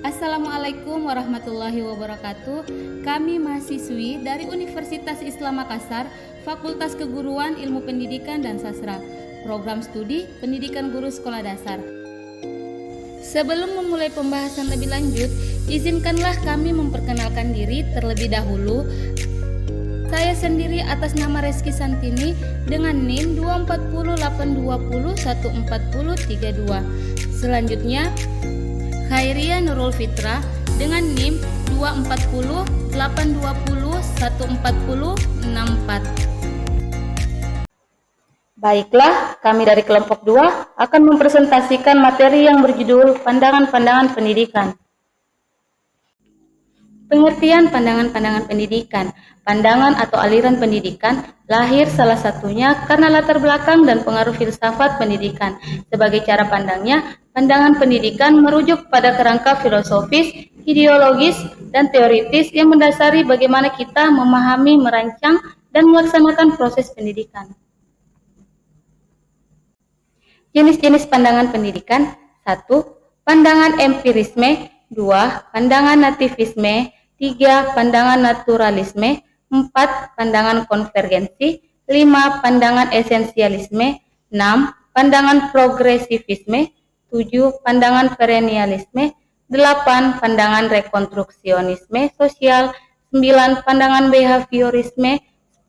Assalamualaikum warahmatullahi wabarakatuh. Kami mahasiswi dari Universitas Islam Makassar, Fakultas Keguruan Ilmu Pendidikan dan Sastra, Program Studi Pendidikan Guru Sekolah Dasar. Sebelum memulai pembahasan lebih lanjut, izinkanlah kami memperkenalkan diri terlebih dahulu. Saya sendiri atas nama Reski Santini dengan NIM 24082014032. Selanjutnya, Khairia Nurul Fitra dengan NIM 24082014064. Baiklah, kami dari kelompok 2 akan mempresentasikan materi yang berjudul Pandangan-Pandangan Pendidikan. Pengertian pandangan-pandangan pendidikan. Pandangan atau aliran pendidikan lahir salah satunya karena latar belakang dan pengaruh filsafat pendidikan. Sebagai cara pandangnya, pandangan pendidikan merujuk pada kerangka filosofis, ideologis, dan teoritis yang mendasari bagaimana kita memahami, merancang, dan melaksanakan proses pendidikan. Jenis-jenis pandangan pendidikan. 1. Pandangan empirisme. 2. Pandangan nativisme. 3. Pandangan naturalisme. 4. Pandangan konvergensi. 5. Pandangan esensialisme. 6. Pandangan progresivisme. 7. Pandangan perennialisme. 8. Pandangan rekonstruksionisme sosial. 9. Pandangan behaviorisme.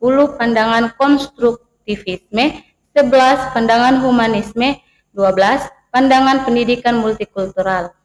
10. Pandangan konstruktivisme. 11. Pandangan humanisme. 12. Pandangan pendidikan multikultural.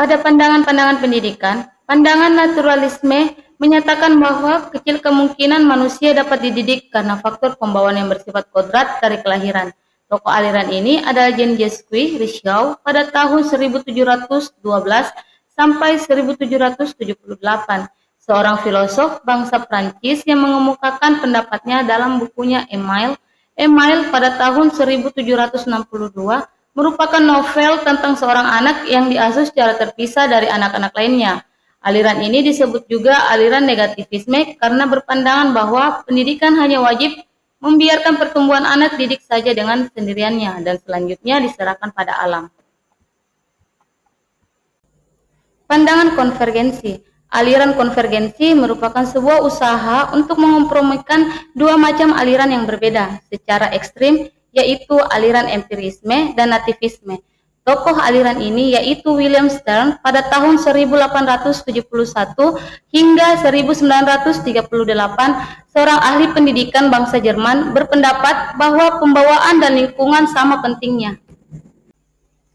Pada pandangan-pandangan pendidikan, pandangan naturalisme menyatakan bahwa kecil kemungkinan manusia dapat dididik karena faktor pembawaan yang bersifat kodrat dari kelahiran. Tokoh aliran ini adalah Jean-Jacques Rousseau pada tahun 1712 sampai 1778, seorang filosof bangsa Prancis yang mengemukakan pendapatnya dalam bukunya Émile. Émile pada tahun 1762 merupakan novel tentang seorang anak yang diasuh secara terpisah dari anak-anak lainnya. Aliran ini disebut juga aliran negativisme karena berpandangan bahwa pendidikan hanya wajib membiarkan pertumbuhan anak didik saja dengan sendiriannya dan selanjutnya diserahkan pada alam. Pandangan konvergensi. Aliran konvergensi merupakan sebuah usaha untuk mengkompromikan dua macam aliran yang berbeda secara ekstrim, yaitu aliran empirisme dan nativisme. Tokoh aliran ini yaitu William Stern pada tahun 1871 hingga 1938, seorang ahli pendidikan bangsa Jerman berpendapat bahwa pembawaan dan lingkungan sama pentingnya.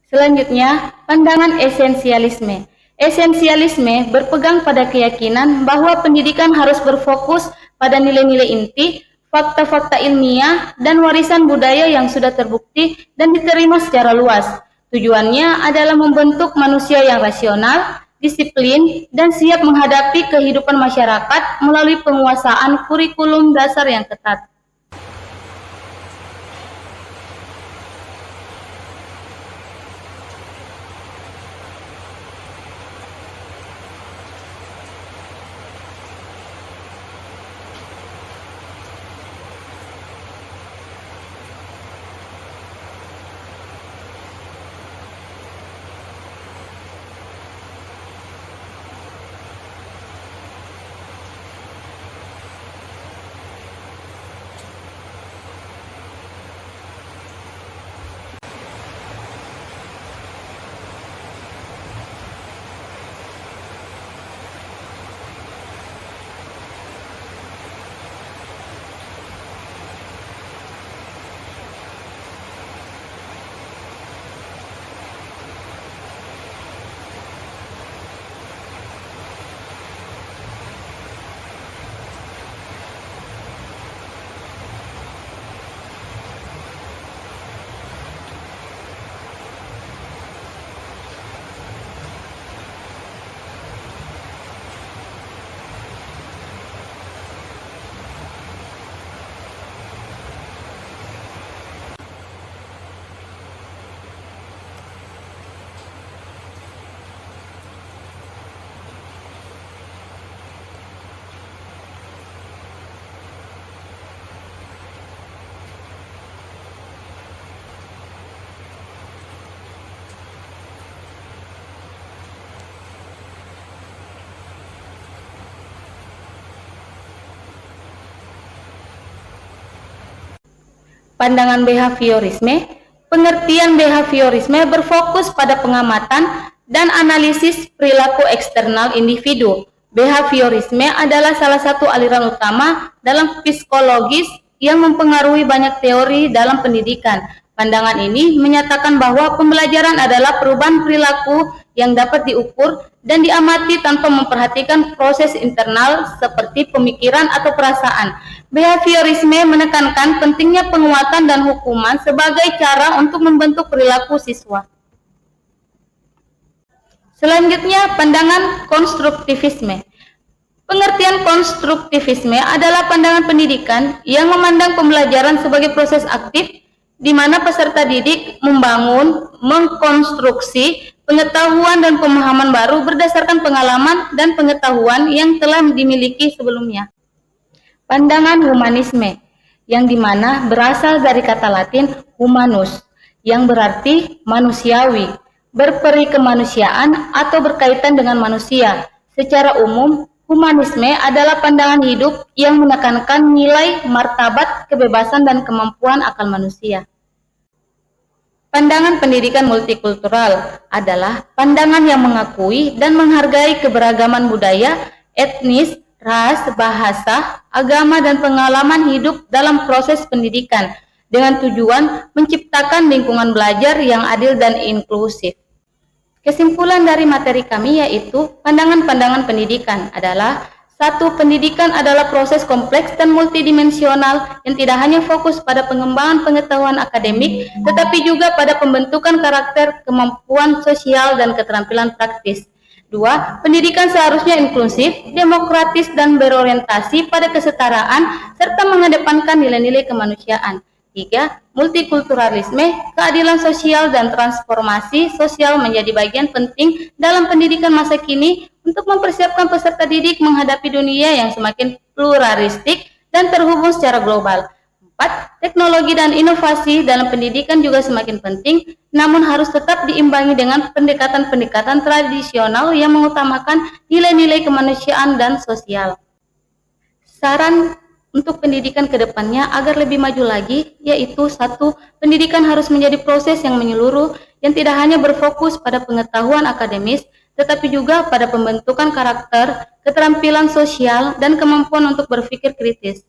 Selanjutnya, pandangan esensialisme. Esensialisme berpegang pada keyakinan bahwa pendidikan harus berfokus pada nilai-nilai inti, fakta-fakta ilmiah, dan warisan budaya yang sudah terbukti dan diterima secara luas. Tujuannya adalah membentuk manusia yang rasional, disiplin, dan siap menghadapi kehidupan masyarakat melalui penguasaan kurikulum dasar yang ketat. Pandangan behaviorisme. Pengertian behaviorisme berfokus pada pengamatan dan analisis perilaku eksternal individu. Behaviorisme adalah salah satu aliran utama dalam psikologis yang mempengaruhi banyak teori dalam pendidikan. Pandangan ini menyatakan bahwa pembelajaran adalah perubahan perilaku yang dapat diukur dan diamati tanpa memperhatikan proses internal seperti pemikiran atau perasaan. Behaviorisme menekankan pentingnya penguatan dan hukuman sebagai cara untuk membentuk perilaku siswa. Selanjutnya, pandangan konstruktivisme. Pengertian konstruktivisme adalah pandangan pendidikan yang memandang pembelajaran sebagai proses aktif di mana peserta didik membangun, mengkonstruksi pengetahuan dan pemahaman baru berdasarkan pengalaman dan pengetahuan yang telah dimiliki sebelumnya. Pandangan humanisme, yang dimana berasal dari kata Latin humanus, yang berarti manusiawi, berperi kemanusiaan atau berkaitan dengan manusia. Secara umum, humanisme adalah pandangan hidup yang menekankan nilai, martabat, kebebasan, dan kemampuan akal manusia. Pandangan pendidikan multikultural adalah pandangan yang mengakui dan menghargai keberagaman budaya, etnis, ras, bahasa, agama, dan pengalaman hidup dalam proses pendidikan dengan tujuan menciptakan lingkungan belajar yang adil dan inklusif. Kesimpulan dari materi kami yaitu pandangan-pandangan pendidikan adalah: 1. Pendidikan adalah proses kompleks dan multidimensional yang tidak hanya fokus pada pengembangan pengetahuan akademik, tetapi juga pada pembentukan karakter, kemampuan sosial, dan keterampilan praktis. 2. Pendidikan seharusnya inklusif, demokratis, dan berorientasi pada kesetaraan, serta mengedepankan nilai-nilai kemanusiaan. 3. Multikulturalisme, keadilan sosial, dan transformasi sosial menjadi bagian penting dalam pendidikan masa kini untuk mempersiapkan peserta didik menghadapi dunia yang semakin pluralistik dan terhubung secara global. 4. Teknologi dan inovasi dalam pendidikan juga semakin penting, namun harus tetap diimbangi dengan pendekatan-pendekatan tradisional yang mengutamakan nilai-nilai kemanusiaan dan sosial. Saran untuk pendidikan ke depannya agar lebih maju lagi, yaitu 1. Pendidikan harus menjadi proses yang menyeluruh, yang tidak hanya berfokus pada pengetahuan akademis, tetapi juga pada pembentukan karakter, keterampilan sosial, dan kemampuan untuk berpikir kritis.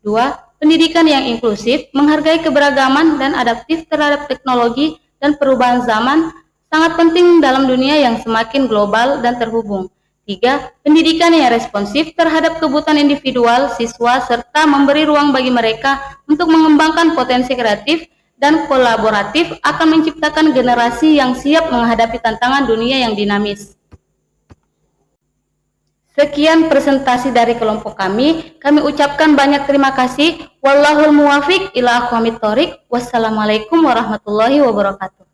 2. Pendidikan yang inklusif, menghargai keberagaman dan adaptif terhadap teknologi dan perubahan zaman, sangat penting dalam dunia yang semakin global dan terhubung. 3. Pendidikan yang responsif terhadap kebutuhan individual siswa serta memberi ruang bagi mereka untuk mengembangkan potensi kreatif dan kolaboratif akan menciptakan generasi yang siap menghadapi tantangan dunia yang dinamis. Sekian presentasi dari kelompok kami. Kami ucapkan banyak terima kasih. Wallahul muwafiq ila aqwamit thoriq. Wassalamualaikum warahmatullahi wabarakatuh.